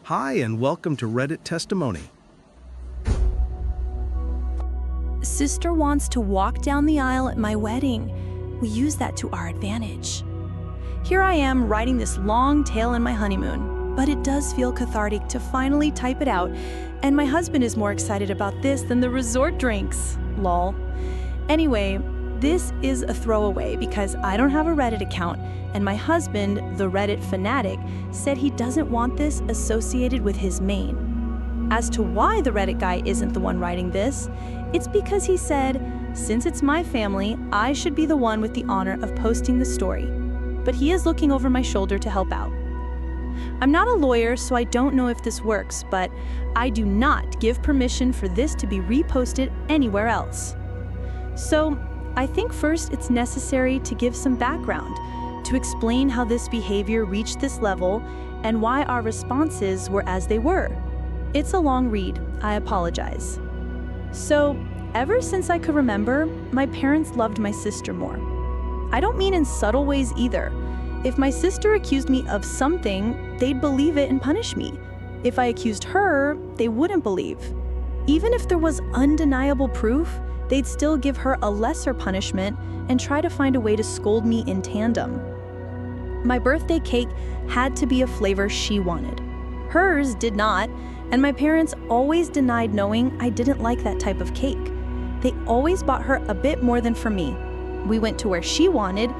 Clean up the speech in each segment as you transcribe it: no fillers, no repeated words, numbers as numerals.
Hi, and welcome to Reddit Testimony. Sister wants to walk down the aisle at my wedding. We use that to our advantage. Here I am writing this long tale in my honeymoon, but it does feel cathartic to finally type it out, and my husband is more excited about this than the resort drinks. Lol. Anyway, this is a throwaway because I don't have a Reddit account, and my husband, the Reddit fanatic, said he doesn't want this associated with his main. As to why the Reddit guy isn't the one writing this, it's because he said, since it's my family, I should be the one with the honor of posting the story. But he is looking over my shoulder to help out. I'm not a lawyer, so I don't know if this works, but I do not give permission for this to be reposted anywhere else. So, I think first it's necessary to give some background, to explain how this behavior reached this level and why our responses were as they were. It's a long read, I apologize. So, ever since I could remember, my parents loved my sister more. I don't mean in subtle ways either. If my sister accused me of something, they'd believe it and punish me. If I accused her, they wouldn't believe. Even if there was undeniable proof, they'd still give her a lesser punishment and try to find a way to scold me in tandem. My birthday cake had to be a flavor she wanted. Hers did not, and my parents always denied knowing I didn't like that type of cake. They always bought her a bit more than for me. We went to where she wanted,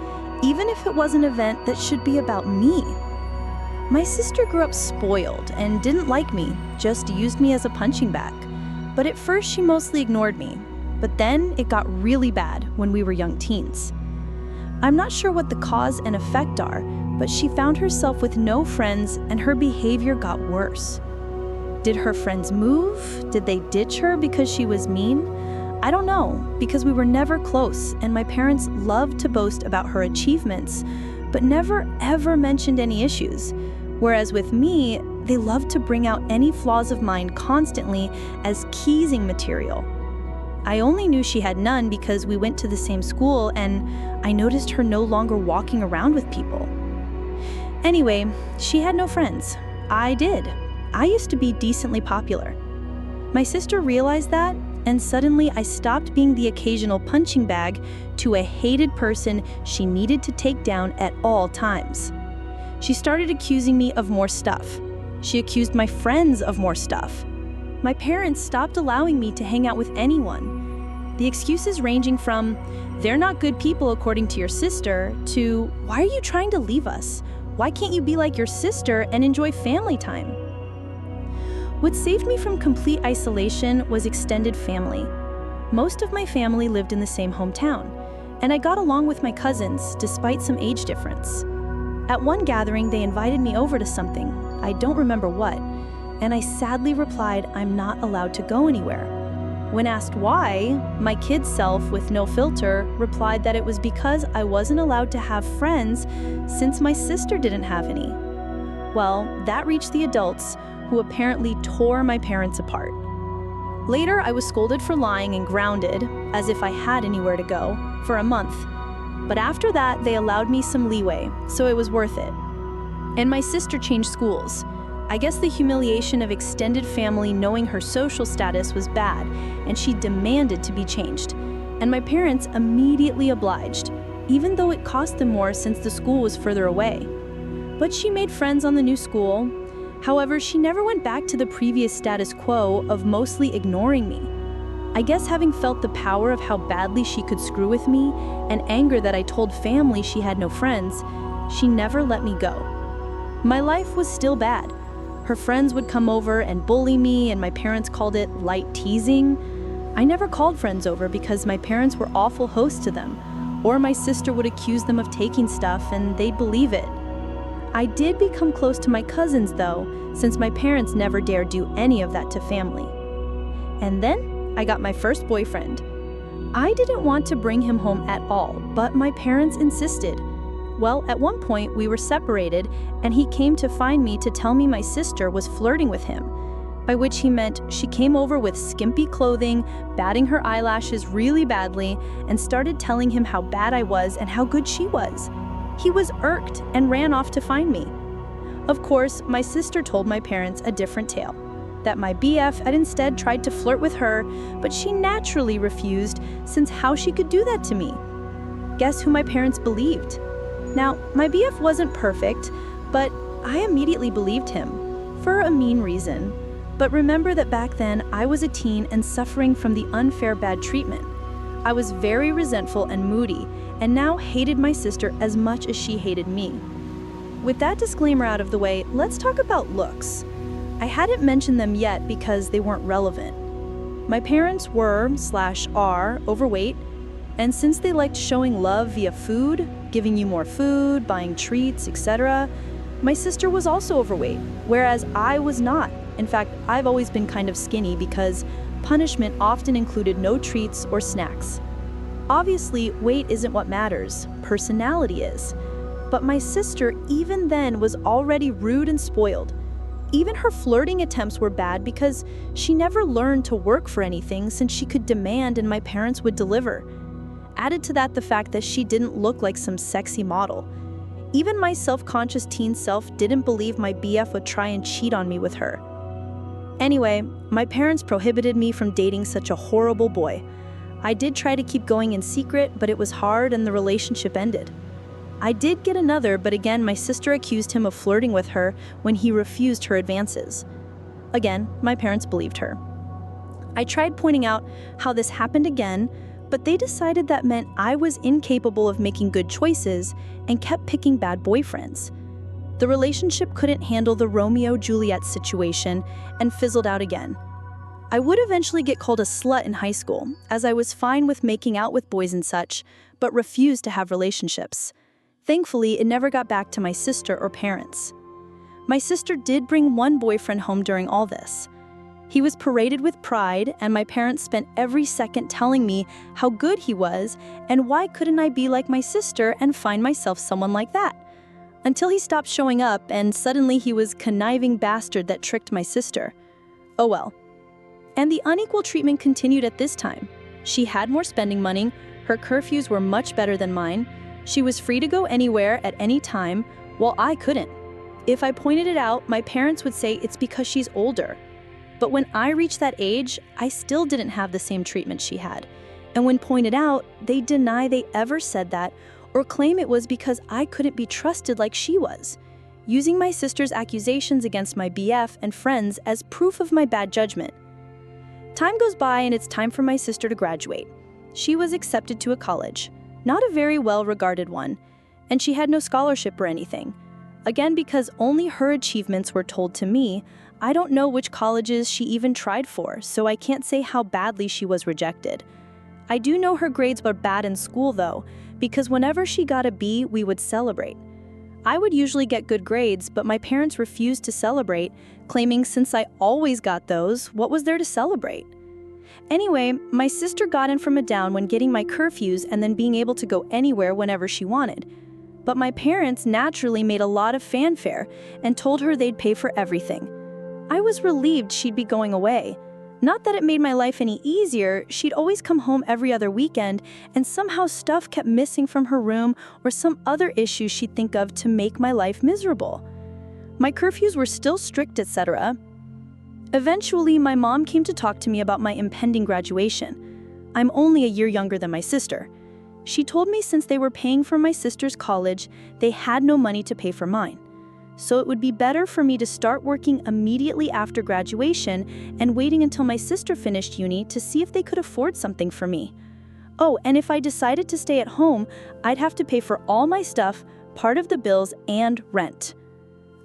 even if it was an event that should be about me. My sister grew up spoiled and didn't like me, just used me as a punching bag. But at first she mostly ignored me. But then it got really bad when we were young teens. I'm not sure what the cause and effect are, but she found herself with no friends and her behavior got worse. Did her friends move? Did they ditch her because she was mean? I don't know, because we were never close and my parents loved to boast about her achievements, but never ever mentioned any issues. Whereas with me, they loved to bring out any flaws of mine constantly as teasing material. I only knew she had none because we went to the same school and I noticed her no longer walking around with people. Anyway, she had no friends. I did. I used to be decently popular. My sister realized that, and suddenly I stopped being the occasional punching bag to a hated person she needed to take down at all times. She started accusing me of more stuff. She accused my friends of more stuff. My parents stopped allowing me to hang out with anyone. The excuses ranging from, they're not good people according to your sister, to, why are you trying to leave us? Why can't you be like your sister and enjoy family time? What saved me from complete isolation was extended family. Most of my family lived in the same hometown, and I got along with my cousins despite some age difference. At one gathering, they invited me over to something, I don't remember what, and I sadly replied I'm not allowed to go anywhere. When asked why, my kid self, with no filter, replied that it was because I wasn't allowed to have friends since my sister didn't have any. Well, that reached the adults, who apparently tore my parents apart. Later, I was scolded for lying and grounded, as if I had anywhere to go, for a month. But after that, they allowed me some leeway, so it was worth it. And my sister changed schools. I guess the humiliation of extended family knowing her social status was bad, and she demanded to be changed. And my parents immediately obliged, even though it cost them more since the school was further away. But she made friends on the new school. However, she never went back to the previous status quo of mostly ignoring me. I guess having felt the power of how badly she could screw with me, and anger that I told family she had no friends, she never let me go. My life was still bad. Her friends would come over and bully me, and my parents called it light teasing. I never called friends over because my parents were awful hosts to them, or my sister would accuse them of taking stuff and they'd believe it. I did become close to my cousins though, since my parents never dared do any of that to family. And then I got my first boyfriend. I didn't want to bring him home at all, but my parents insisted. Well, at one point we were separated, and he came to find me to tell me my sister was flirting with him, by which he meant she came over with skimpy clothing, batting her eyelashes really badly, and started telling him how bad I was and how good she was. He was irked and ran off to find me. Of course, my sister told my parents a different tale, that my BF had instead tried to flirt with her, but she naturally refused, since how she could do that to me? Guess who my parents believed? Now, my BF wasn't perfect, but I immediately believed him, for a mean reason. But remember that back then, I was a teen and suffering from the unfair bad treatment. I was very resentful and moody, and now hated my sister as much as she hated me. With that disclaimer out of the way, let's talk about looks. I hadn't mentioned them yet because they weren't relevant. My parents were/are overweight, and since they liked showing love via food, giving you more food, buying treats, etc., my sister was also overweight, whereas I was not. In fact, I've always been kind of skinny because punishment often included no treats or snacks. Obviously, weight isn't what matters, personality is. But my sister, even then, was already rude and spoiled. Even her flirting attempts were bad because she never learned to work for anything since she could demand and my parents would deliver. Added to that the fact that she didn't look like some sexy model. Even my self-conscious teen self didn't believe my BF would try and cheat on me with her. Anyway, my parents prohibited me from dating such a horrible boy. I did try to keep going in secret, but it was hard and the relationship ended. I did get another, but again, my sister accused him of flirting with her when he refused her advances. Again, my parents believed her. I tried pointing out how this happened again, but they decided that meant I was incapable of making good choices and kept picking bad boyfriends. The relationship couldn't handle the Romeo-Juliet situation and fizzled out again. I would eventually get called a slut in high school, as I was fine with making out with boys and such, but refused to have relationships. Thankfully, it never got back to my sister or parents. My sister did bring one boyfriend home during all this. He was paraded with pride, and my parents spent every second telling me how good he was and why couldn't I be like my sister and find myself someone like that. Until he stopped showing up and suddenly he was a conniving bastard that tricked my sister. Oh well. And the unequal treatment continued at this time. She had more spending money, her curfews were much better than mine, she was free to go anywhere at any time, while I couldn't. If I pointed it out, my parents would say it's because she's older. But when I reached that age, I still didn't have the same treatment she had. And when pointed out, they deny they ever said that or claim it was because I couldn't be trusted like she was, using my sister's accusations against my BF and friends as proof of my bad judgment. Time goes by and it's time for my sister to graduate. She was accepted to a college, not a very well-regarded one, and she had no scholarship or anything. Again, because only her achievements were told to me, I don't know which colleges she even tried for, so I can't say how badly she was rejected. I do know her grades were bad in school though, because whenever she got a B, we would celebrate. I would usually get good grades, but my parents refused to celebrate, claiming since I always got those, what was there to celebrate? Anyway, my sister got in from a down when getting my curfews and then being able to go anywhere whenever she wanted. But my parents naturally made a lot of fanfare and told her they'd pay for everything. I was relieved she'd be going away. Not that it made my life any easier, she'd always come home every other weekend and somehow stuff kept missing from her room or some other issue she'd think of to make my life miserable. My curfews were still strict, etc. Eventually, my mom came to talk to me about my impending graduation. I'm only a year younger than my sister. She told me since they were paying for my sister's college, they had no money to pay for mine. So it would be better for me to start working immediately after graduation and waiting until my sister finished uni to see if they could afford something for me. Oh, and if I decided to stay at home, I'd have to pay for all my stuff, part of the bills, and rent.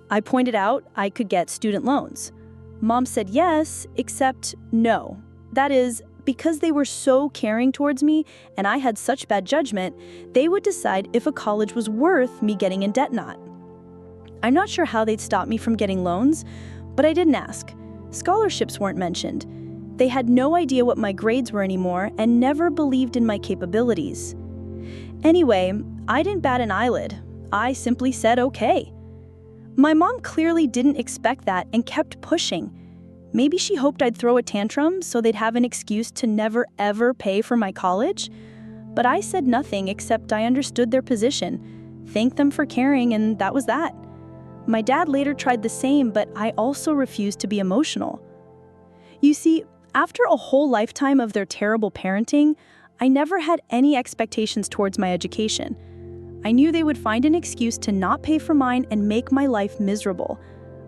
I pointed out I could get student loans. Mom said yes, except no. That is, because they were so caring towards me and I had such bad judgment, they would decide if a college was worth me getting in debt or not. I'm not sure how they'd stop me from getting loans, but I didn't ask. Scholarships weren't mentioned. They had no idea what my grades were anymore and never believed in my capabilities. Anyway, I didn't bat an eyelid. I simply said okay. My mom clearly didn't expect that and kept pushing. Maybe she hoped I'd throw a tantrum so they'd have an excuse to never ever pay for my college? But I said nothing except I understood their position, thanked them for caring, and that was that. My dad later tried the same, but I also refused to be emotional. You see, after a whole lifetime of their terrible parenting, I never had any expectations towards my education. I knew they would find an excuse to not pay for mine and make my life miserable.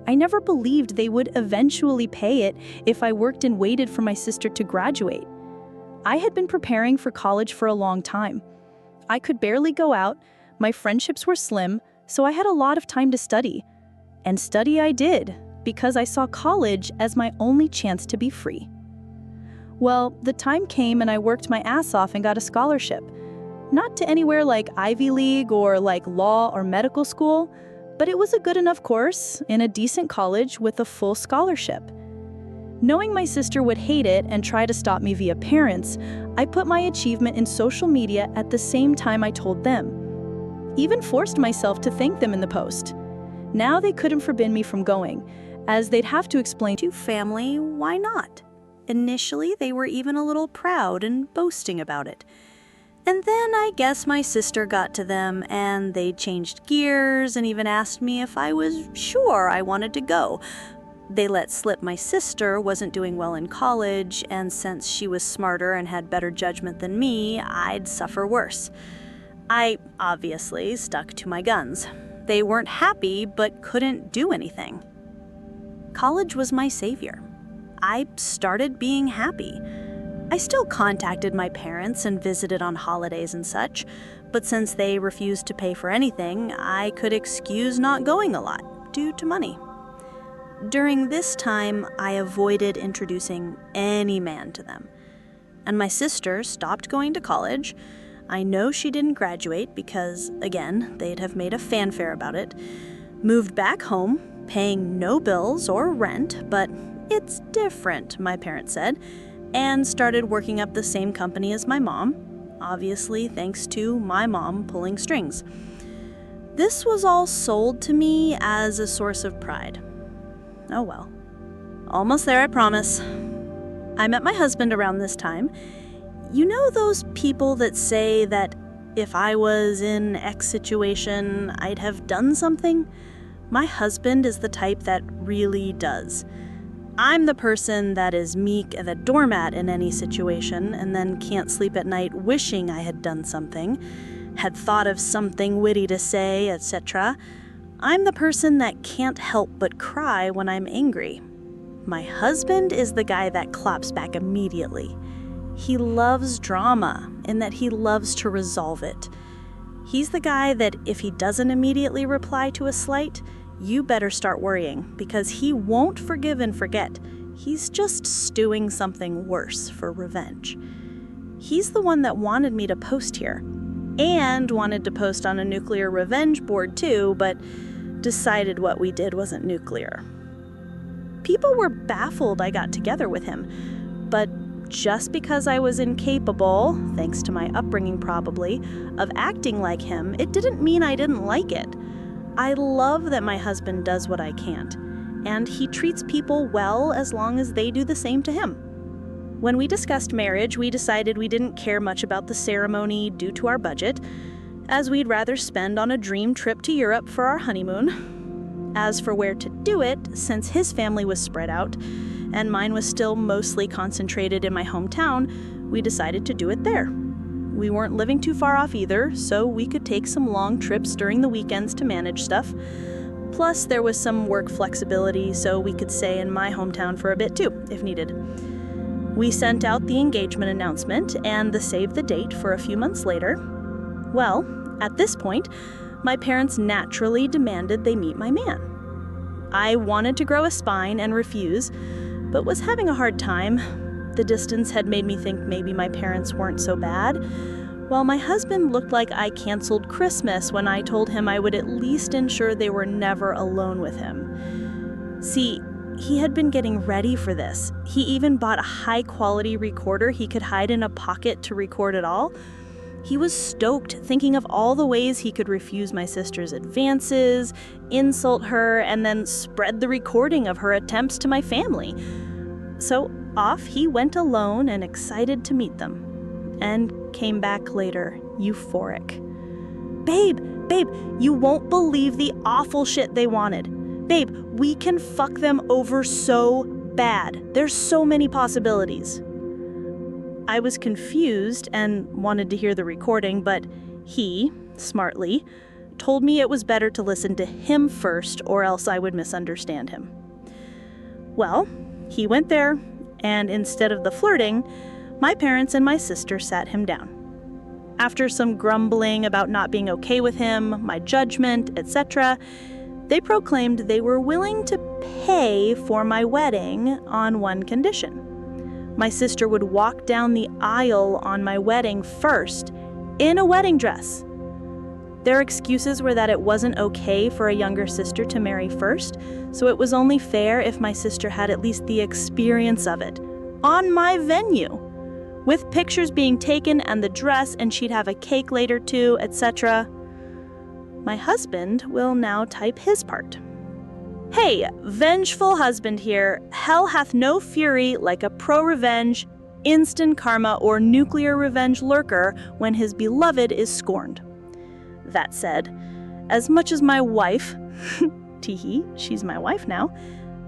I never believed they would eventually pay it if I worked and waited for my sister to graduate. I had been preparing for college for a long time. I could barely go out, my friendships were slim, so I had a lot of time to study. And study I did, because I saw college as my only chance to be free. Well, the time came and I worked my ass off and got a scholarship. Not to anywhere like Ivy League or like law or medical school, but it was a good enough course in a decent college with a full scholarship. Knowing my sister would hate it and try to stop me via parents, I put my achievement in social media at the same time I told them. Even forced myself to thank them in the post. Now they couldn't forbid me from going, as they'd have to explain to family why not. Initially, they were even a little proud and boasting about it. And then I guess my sister got to them and they changed gears and even asked me if I was sure I wanted to go. They let slip my sister wasn't doing well in college, and since she was smarter and had better judgment than me, I'd suffer worse. I obviously stuck to my guns. They weren't happy, but couldn't do anything. College was my savior. I started being happy. I still contacted my parents and visited on holidays and such, but since they refused to pay for anything, I could excuse not going a lot due to money. During this time, I avoided introducing any man to them. And my sister stopped going to college. I know she didn't graduate because, again, they'd have made a fanfare about it. Moved back home, paying no bills or rent, but it's different, my parents said, and started working up the same company as my mom, obviously thanks to my mom pulling strings. This was all sold to me as a source of pride. Oh well. Almost there, I promise. I met my husband around this time. You know those people that say that if I was in X situation, I'd have done something? My husband is the type that really does. I'm the person that is meek and a doormat in any situation and then can't sleep at night wishing I had done something, had thought of something witty to say, etc. I'm the person that can't help but cry when I'm angry. My husband is the guy that claps back immediately. He loves drama in that he loves to resolve it. He's the guy that if he doesn't immediately reply to a slight, you better start worrying because he won't forgive and forget. He's just stewing something worse for revenge. He's the one that wanted me to post here and wanted to post on a nuclear revenge board too, but decided what we did wasn't nuclear. People were baffled I got together with him, but just because I was incapable, thanks to my upbringing probably, of acting like him, it didn't mean I didn't like it. I love that my husband does what I can't, and he treats people well as long as they do the same to him. When we discussed marriage, we decided we didn't care much about the ceremony due to our budget, as we'd rather spend on a dream trip to Europe for our honeymoon. As for where to do it, since his family was spread out, and mine was still mostly concentrated in my hometown, we decided to do it there. We weren't living too far off either, so we could take some long trips during the weekends to manage stuff. Plus, there was some work flexibility, so we could stay in my hometown for a bit too, if needed. We sent out the engagement announcement and the save the date for a few months later. Well, at this point, my parents naturally demanded they meet my man. I wanted to grow a spine and refuse, but was having a hard time. The distance had made me think maybe my parents weren't so bad, while my husband looked like I canceled Christmas when I told him I would at least ensure they were never alone with him. See, he had been getting ready for this. He even bought a high-quality recorder he could hide in a pocket to record it all. He was stoked, thinking of all the ways he could refuse my sister's advances, insult her, and then spread the recording of her attempts to my family. So off he went alone and excited to meet them, and came back later, euphoric. "Babe, Babe, you won't believe the awful shit they wanted. Babe, we can fuck them over so bad. There's so many possibilities. I was confused and wanted to hear the recording, but he, smartly, told me it was better to listen to him first or else I would misunderstand him. Well, he went there, and instead of the flirting, my parents and my sister sat him down. After some grumbling about not being okay with him, my judgment, etc., they proclaimed they were willing to pay for my wedding on one condition. My sister would walk down the aisle on my wedding first, in a wedding dress. Their excuses were that it wasn't okay for a younger sister to marry first, so it was only fair if my sister had at least the experience of it, on my venue, with pictures being taken and the dress, and she'd have a cake later too, etc. My husband will now type his part. Hey, vengeful husband here. Hell hath no fury like a pro-revenge, instant karma, or nuclear revenge lurker when his beloved is scorned. That said, as much as my wife, teehee, she's my wife now,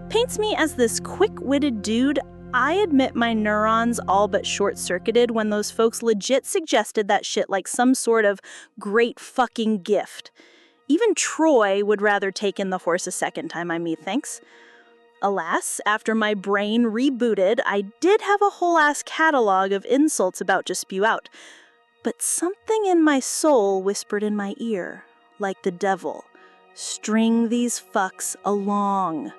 paints me as this quick-witted dude, I admit my neurons all but short-circuited when those folks legit suggested that shit like some sort of great fucking gift. Even Troy would rather take in the horse a second time, methinks. Alas, after my brain rebooted, I did have a whole-ass catalog of insults about to spew out. But something in my soul whispered in my ear, like the devil, string these fucks along.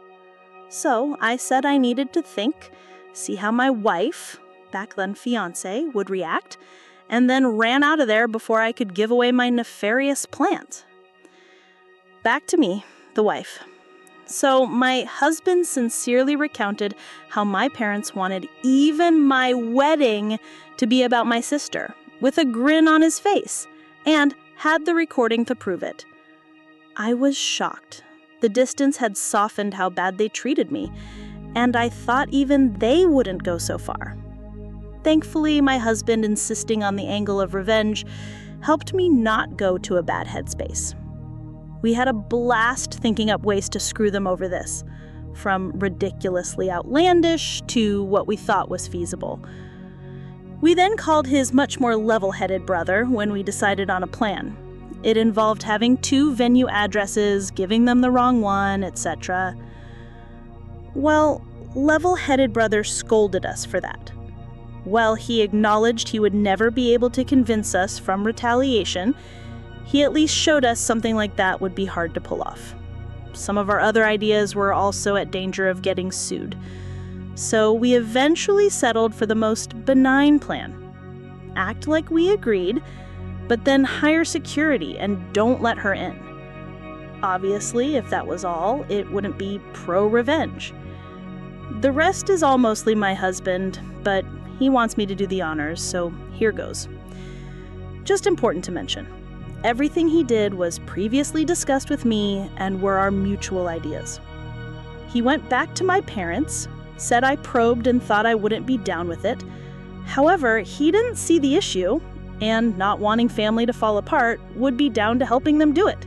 So I said I needed to think, see how my wife, back then fiancé, would react, and then ran out of there before I could give away my nefarious plant. Back to me, the wife. So my husband sincerely recounted how my parents wanted even my wedding to be about my sister, with a grin on his face, and had the recording to prove it. I was shocked. The distance had softened how bad they treated me, and I thought even they wouldn't go so far. Thankfully, my husband insisting on the angle of revenge helped me not go to a bad headspace. We had a blast thinking up ways to screw them over this, from ridiculously outlandish to what we thought was feasible. We then called his much more level-headed brother when we decided on a plan. It involved having 2 venue addresses, giving them the wrong one, etc. Well, level-headed brother scolded us for that. While he acknowledged he would never be able to convince us from retaliation, he at least showed us something like that would be hard to pull off. Some of our other ideas were also at danger of getting sued. So we eventually settled for the most benign plan. Act like we agreed, but then hire security and don't let her in. Obviously, if that was all, it wouldn't be pro-revenge. The rest is all mostly my husband, but he wants me to do the honors, so here goes. Just important to mention, everything he did was previously discussed with me and were our mutual ideas. He went back to my parents, said I probed and thought I wouldn't be down with it. However, he didn't see the issue, and not wanting family to fall apart, would be down to helping them do it.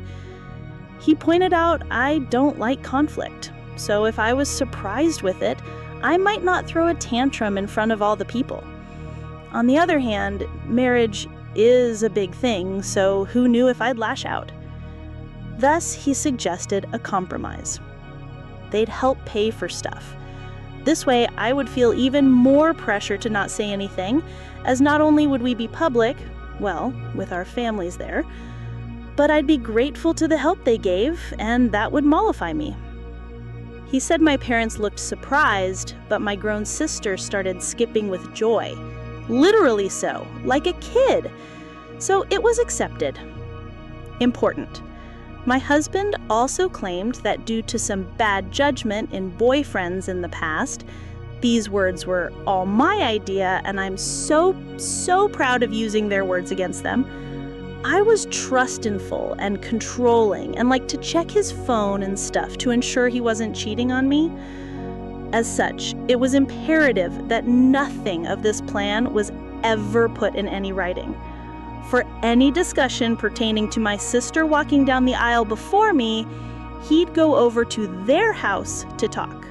He pointed out I don't like conflict, so if I was surprised with it, I might not throw a tantrum in front of all the people. On the other hand, marriage is a big thing, so who knew if I'd lash out? Thus, he suggested a compromise. They'd help pay for stuff. This way, I would feel even more pressure to not say anything, as not only would we be public, well, with our families there, but I'd be grateful to the help they gave, and that would mollify me. He said my parents looked surprised, but my grown sister started skipping with joy. Literally so, like a kid. So it was accepted. Important. My husband also claimed that due to some bad judgment in boyfriends in the past, these words were all my idea, and I'm so proud of using their words against them. I was trustful and controlling and liked to check his phone and stuff to ensure he wasn't cheating on me. As such, it was imperative that nothing of this plan was ever put in any writing. For any discussion pertaining to my sister walking down the aisle before me, he'd go over to their house to talk.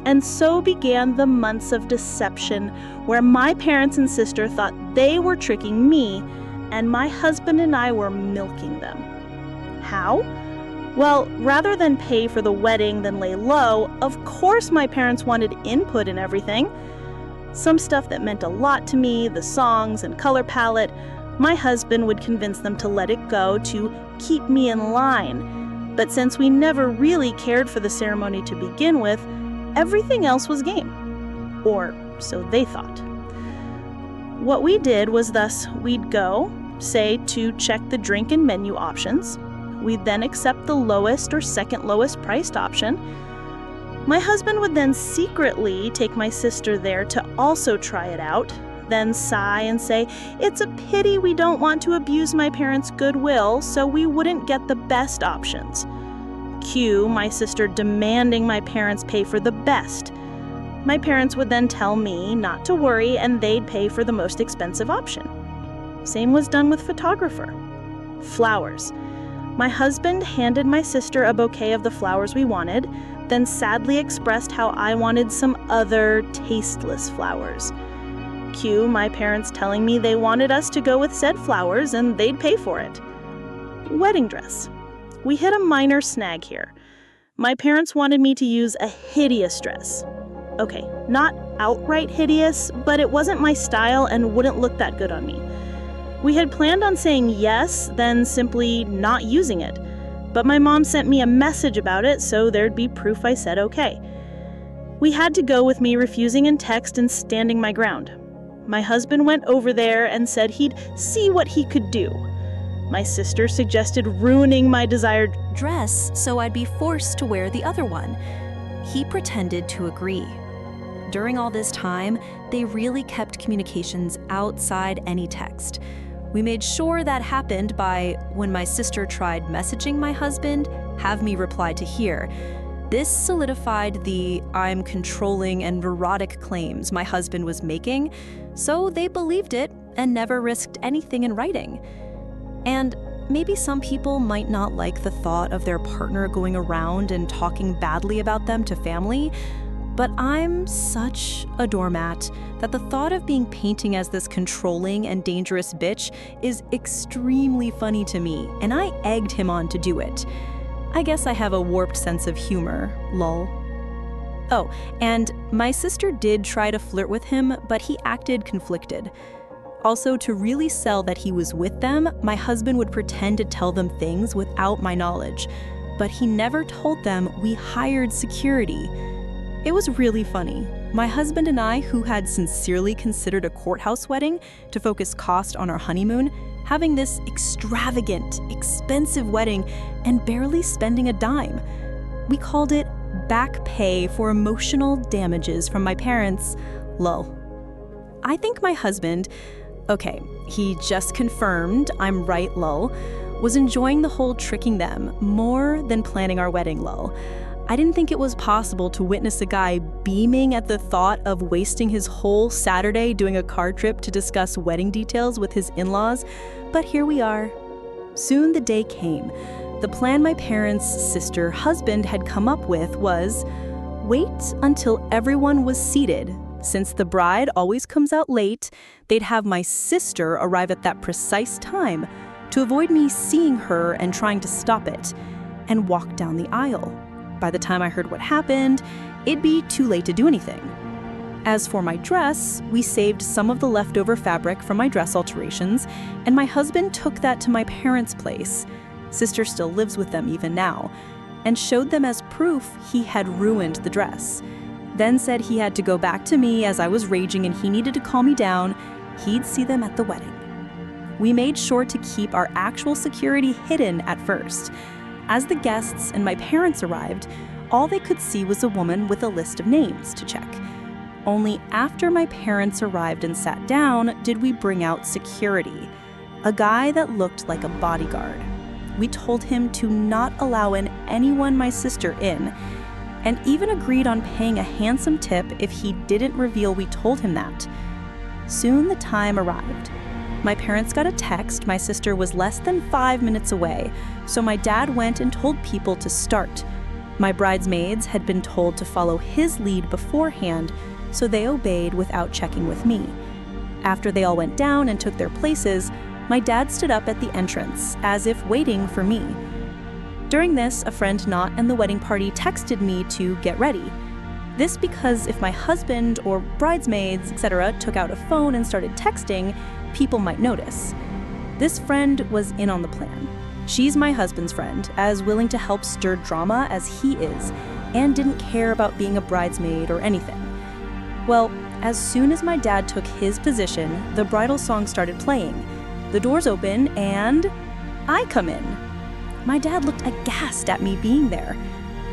And so began the months of deception where my parents and sister thought they were tricking me, and my husband and I were milking them. How? Well, rather than pay for the wedding then lay low, of course my parents wanted input in everything. Some stuff that meant a lot to me, the songs and color palette, my husband would convince them to let it go to keep me in line. But since we never really cared for the ceremony to begin with, everything else was game. Or so they thought. What we did was thus we'd go, say, to check the drink and menu options. We'd then accept the lowest or second lowest priced option. My husband would then secretly take my sister there to also try it out, then sigh and say, "It's a pity we don't want to abuse my parents' goodwill, so we wouldn't get the best options." Cue my sister demanding my parents pay for the best. My parents would then tell me not to worry and they'd pay for the most expensive option. Same was done with photographer. Flowers. My husband handed my sister a bouquet of the flowers we wanted, then sadly expressed how I wanted some other tasteless flowers. Cue my parents telling me they wanted us to go with said flowers and they'd pay for it. Wedding dress. We hit a minor snag here. My parents wanted me to use a hideous dress. Okay, not outright hideous, but it wasn't my style and wouldn't look that good on me. We had planned on saying yes, then simply not using it. But my mom sent me a message about it, so there'd be proof I said okay. We had to go with me refusing in text and standing my ground. My husband went over there and said he'd see what he could do. My sister suggested ruining my desired dress so I'd be forced to wear the other one. He pretended to agree. During all this time, they really kept communications outside any text. We made sure that happened by, when my sister tried messaging my husband, have me reply to here. This solidified the "I'm controlling and neurotic" claims my husband was making, so they believed it and never risked anything in writing. And maybe some people might not like the thought of their partner going around and talking badly about them to family, but I'm such a doormat that the thought of being painted as this controlling and dangerous bitch is extremely funny to me, and I egged him on to do it. I guess I have a warped sense of humor, lol. Oh, and my sister did try to flirt with him, but he acted conflicted. Also, to really sell that he was with them, my husband would pretend to tell them things without my knowledge, but he never told them we hired security. It was really funny. My husband and I, who had sincerely considered a courthouse wedding to focus cost on our honeymoon, having this extravagant, expensive wedding and barely spending a dime. We called it back pay for emotional damages from my parents, lol. I think my husband, okay, he just confirmed I'm right, lol, was enjoying the whole tricking them more than planning our wedding, lol. I didn't think it was possible to witness a guy beaming at the thought of wasting his whole Saturday doing a car trip to discuss wedding details with his in-laws, but here we are. Soon the day came. The plan my parents' sister husband had come up with was wait until everyone was seated. Since the bride always comes out late, they'd have my sister arrive at that precise time to avoid me seeing her and trying to stop it, and walk down the aisle. By the time I heard what happened, it'd be too late to do anything. As for my dress, we saved some of the leftover fabric from my dress alterations, and my husband took that to my parents' place. Sister still lives with them even now, and showed them as proof he had ruined the dress. Then said he had to go back to me as I was raging and he needed to calm me down. He'd see them at the wedding. We made sure to keep our actual security hidden at first. As the guests and my parents arrived, all they could see was a woman with a list of names to check. Only after my parents arrived and sat down did we bring out security, a guy that looked like a bodyguard. We told him to not allow in anyone my sister in, and even agreed on paying a handsome tip if he didn't reveal we told him that. Soon the time arrived. My parents got a text my sister was less than 5 minutes away, so my dad went and told people to start. My bridesmaids had been told to follow his lead beforehand, so they obeyed without checking with me. After they all went down and took their places, my dad stood up at the entrance, as if waiting for me. During this, a friend not in the wedding party texted me to get ready. This because if my husband or bridesmaids, etc., took out a phone and started texting, people might notice. This friend was in on the plan. She's my husband's friend, as willing to help stir drama as he is, and didn't care about being a bridesmaid or anything. Well, as soon as my dad took his position, the bridal song started playing. The doors open, and I come in. My dad looked aghast at me being there.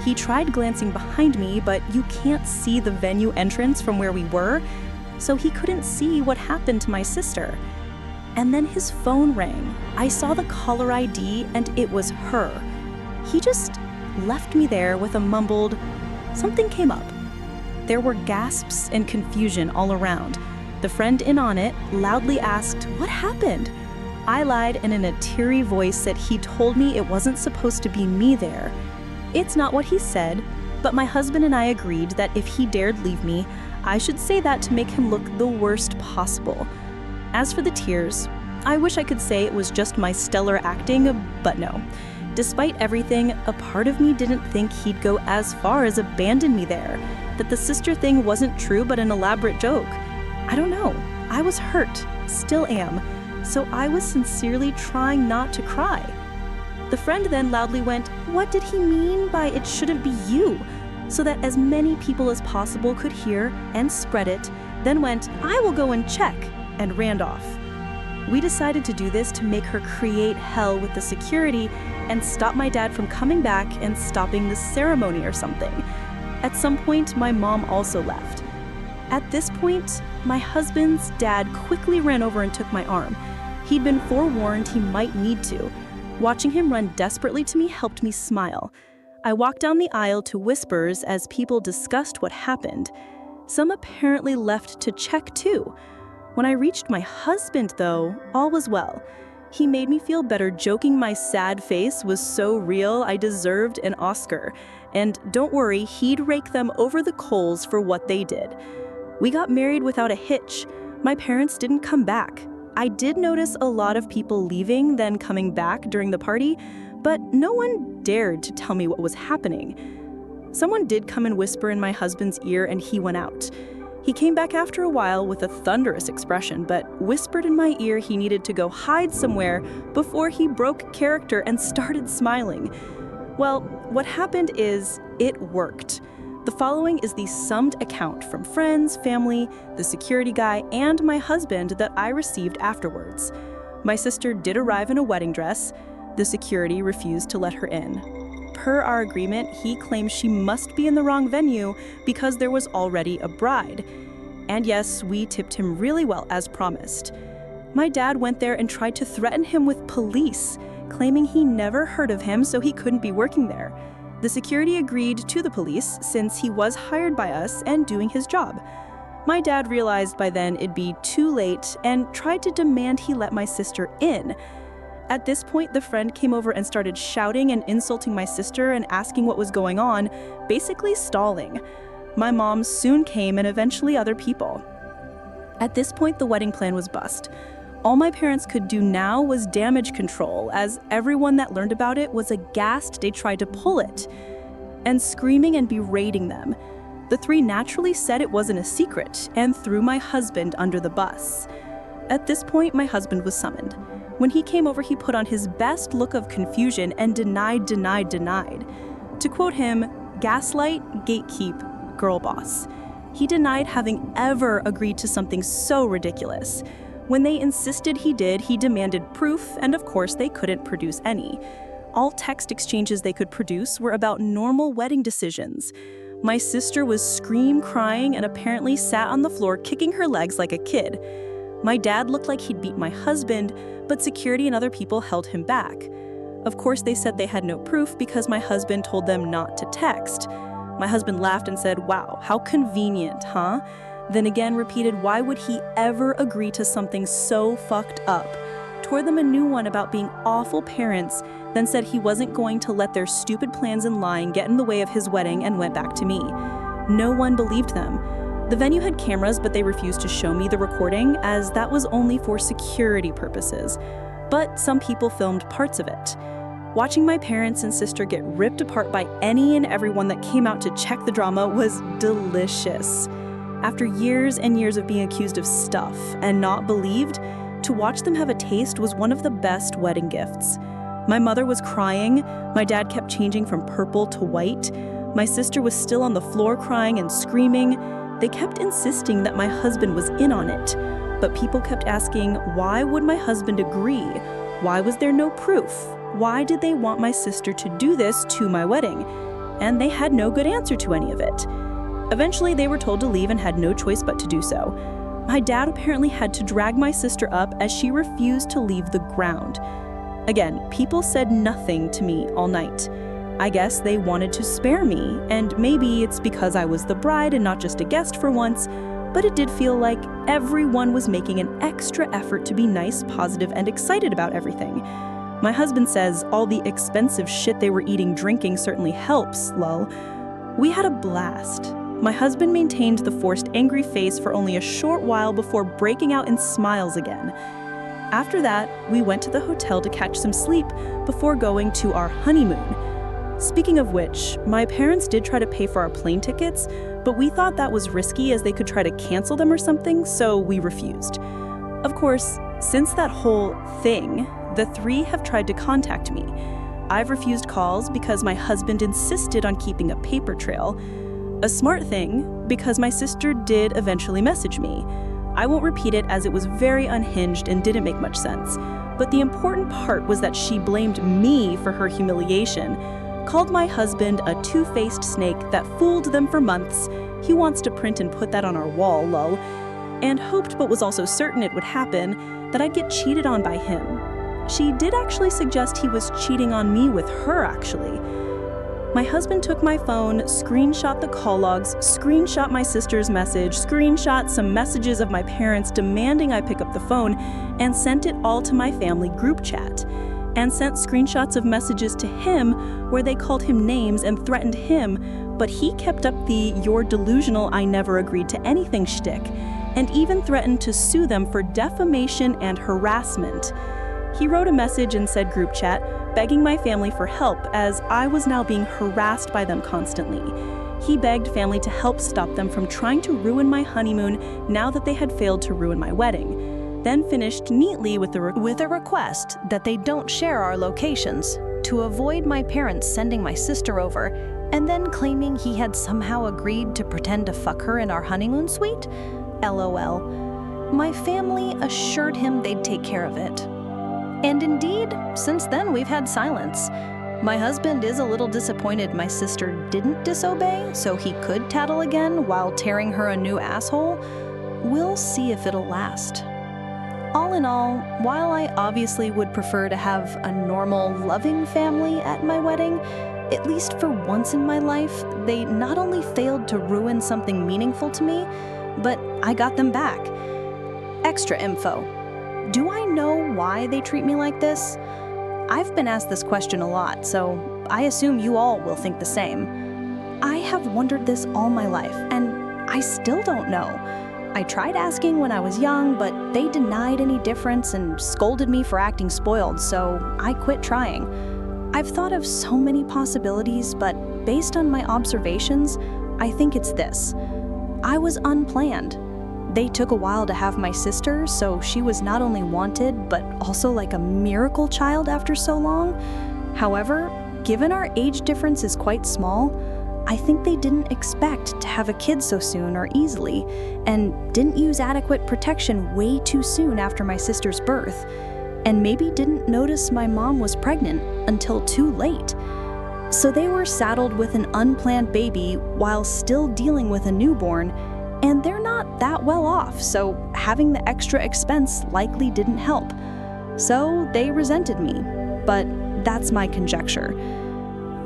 He tried glancing behind me, but you can't see the venue entrance from where we were, so he couldn't see what happened to my sister. And then his phone rang. I saw the caller ID, and it was her. He just left me there with a mumbled, "Something came up." There were gasps and confusion all around. The friend in on it loudly asked, "What happened?" I lied and in a teary voice said he told me it wasn't supposed to be me there. It's not what he said, but my husband and I agreed that if he dared leave me, I should say that to make him look the worst possible. As for the tears, I wish I could say it was just my stellar acting, but no. Despite everything, a part of me didn't think he'd go as far as abandon me there, that the sister thing wasn't true but an elaborate joke. I don't know. I was hurt, still am, so I was sincerely trying not to cry. The friend then loudly went, "What did he mean by it shouldn't be you?" so that as many people as possible could hear and spread it, then went, "I will go and check," and ran off. We decided to do this to make her create hell with the security and stop my dad from coming back and stopping the ceremony or something. At some point, my mom also left. At this point, my husband's dad quickly ran over and took my arm. He'd been forewarned he might need to. Watching him run desperately to me helped me smile. I walked down the aisle to whispers as people discussed what happened. Some apparently left to check too. When I reached my husband, though, all was well. He made me feel better, joking my sad face was so real I deserved an Oscar. And don't worry, he'd rake them over the coals for what they did. We got married without a hitch. My parents didn't come back. I did notice a lot of people leaving, then coming back during the party, but no one dared to tell me what was happening. Someone did come and whisper in my husband's ear, and he went out. He came back after a while with a thunderous expression, but whispered in my ear he needed to go hide somewhere before he broke character and started smiling. Well, what happened is, it worked. The following is the summed account from friends, family, the security guy, and my husband that I received afterwards. My sister did arrive in a wedding dress. The security refused to let her in. Per our agreement, he claimed she must be in the wrong venue because there was already a bride. And yes, we tipped him really well as promised. My dad went there and tried to threaten him with police, claiming he never heard of him so he couldn't be working there. The security agreed to the police since he was hired by us and doing his job. My dad realized by then it'd be too late and tried to demand he let my sister in. At this point, the friend came over and started shouting and insulting my sister and asking what was going on, basically stalling. My mom soon came and eventually other people. At this point, the wedding plan was bust. All my parents could do now was damage control, as everyone that learned about it was aghast they tried to pull it, and screaming and berating them. The three naturally said it wasn't a secret and threw my husband under the bus. At this point, my husband was summoned. When he came over, he put on his best look of confusion and denied. To quote him, "Gaslight, gatekeep, girl boss." He denied having ever agreed to something so ridiculous. When they insisted he did, he demanded proof, and of course they couldn't produce any. All text exchanges they could produce were about normal wedding decisions. My sister was crying, and apparently sat on the floor kicking her legs like a kid. My dad looked like he'd beat my husband, but security and other people held him back. Of course, they said they had no proof because my husband told them not to text. My husband laughed and said, "Wow, how convenient, huh?" then again repeated why would he ever agree to something so fucked up, tore them a new one about being awful parents, then said he wasn't going to let their stupid plans and lying get in the way of his wedding and went back to me. No one believed them. The venue had cameras, but they refused to show me the recording as that was only for security purposes. But some people filmed parts of it. Watching my parents and sister get ripped apart by any and everyone that came out to check the drama was delicious. After years and years of being accused of stuff and not believed, to watch them have a taste was one of the best wedding gifts. My mother was crying, my dad kept changing from purple to white, my sister was still on the floor crying and screaming. They kept insisting that my husband was in on it, but people kept asking, why would my husband agree? Why was there no proof? Why did they want my sister to do this to my wedding? And they had no good answer to any of it. Eventually, they were told to leave and had no choice but to do so. My dad apparently had to drag my sister up as she refused to leave the ground. Again, people said nothing to me all night. I guess they wanted to spare me, and maybe it's because I was the bride and not just a guest for once, but it did feel like everyone was making an extra effort to be nice, positive, and excited about everything. My husband says all the expensive shit they were eating, drinking certainly helps, lol. We had a blast. My husband maintained the forced angry face for only a short while before breaking out in smiles again. After that, we went to the hotel to catch some sleep before going to our honeymoon. Speaking of which, my parents did try to pay for our plane tickets, but we thought that was risky as they could try to cancel them or something, so we refused. Of course, since that whole thing, the three have tried to contact me. I've refused calls because my husband insisted on keeping a paper trail. A smart thing, because my sister did eventually message me. I won't repeat it as it was very unhinged and didn't make much sense, but the important part was that she blamed me for her humiliation, called my husband a two-faced snake that fooled them for months. He wants to print and put that on our wall, lol. And hoped, but was also certain it would happen, that I'd get cheated on by him. She did actually suggest he was cheating on me with her, actually. My husband took my phone, screenshot the call logs, screenshot my sister's message, screenshot some messages of my parents demanding I pick up the phone, and sent it all to my family group chat. And sent screenshots of messages to him where they called him names and threatened him, but he kept up the "you're delusional, I never agreed to anything" shtick, and even threatened to sue them for defamation and harassment. He wrote a message and said group chat, begging my family for help as I was now being harassed by them constantly. He begged family to help stop them from trying to ruin my honeymoon now that they had failed to ruin my wedding. Then finished neatly with a request that they don't share our locations to avoid my parents sending my sister over, and then claiming he had somehow agreed to pretend to fuck her in our honeymoon suite? LOL. My family assured him they'd take care of it. And indeed, since then we've had silence. My husband is a little disappointed my sister didn't disobey, so he could tattle again while tearing her a new asshole. We'll see if it'll last. All in all, while I obviously would prefer to have a normal, loving family at my wedding, at least for once in my life, they not only failed to ruin something meaningful to me, but I got them back. Extra info. Do I know why they treat me like this? I've been asked this question a lot, so I assume you all will think the same. I have wondered this all my life, and I still don't know. I tried asking when I was young, but they denied any difference and scolded me for acting spoiled, so I quit trying. I've thought of so many possibilities, but based on my observations, I think it's this. I was unplanned. They took a while to have my sister, so she was not only wanted, but also like a miracle child after so long. However, given our age difference is quite small, I think they didn't expect to have a kid so soon or easily, and didn't use adequate protection way too soon after my sister's birth, and maybe didn't notice my mom was pregnant until too late. So they were saddled with an unplanned baby while still dealing with a newborn, and they're not that well off, so having the extra expense likely didn't help. So they resented me, but that's my conjecture.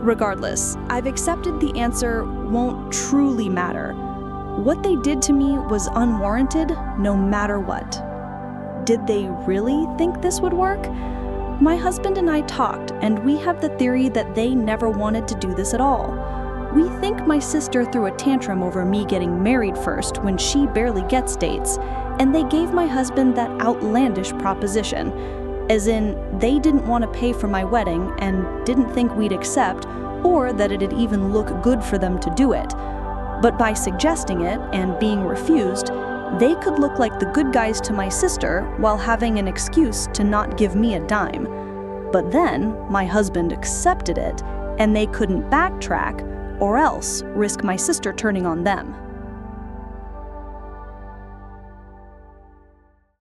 Regardless, I've accepted the answer won't truly matter. What they did to me was unwarranted, no matter what. Did they really think this would work? My husband and I talked, and we have the theory that they never wanted to do this at all. We think my sister threw a tantrum over me getting married first when she barely gets dates, and they gave my husband that outlandish proposition, as in they didn't want to pay for my wedding and didn't think we'd accept, or that it'd even look good for them to do it. But by suggesting it and being refused, they could look like the good guys to my sister while having an excuse to not give me a dime. But then my husband accepted it, and they couldn't backtrack or else risk my sister turning on them.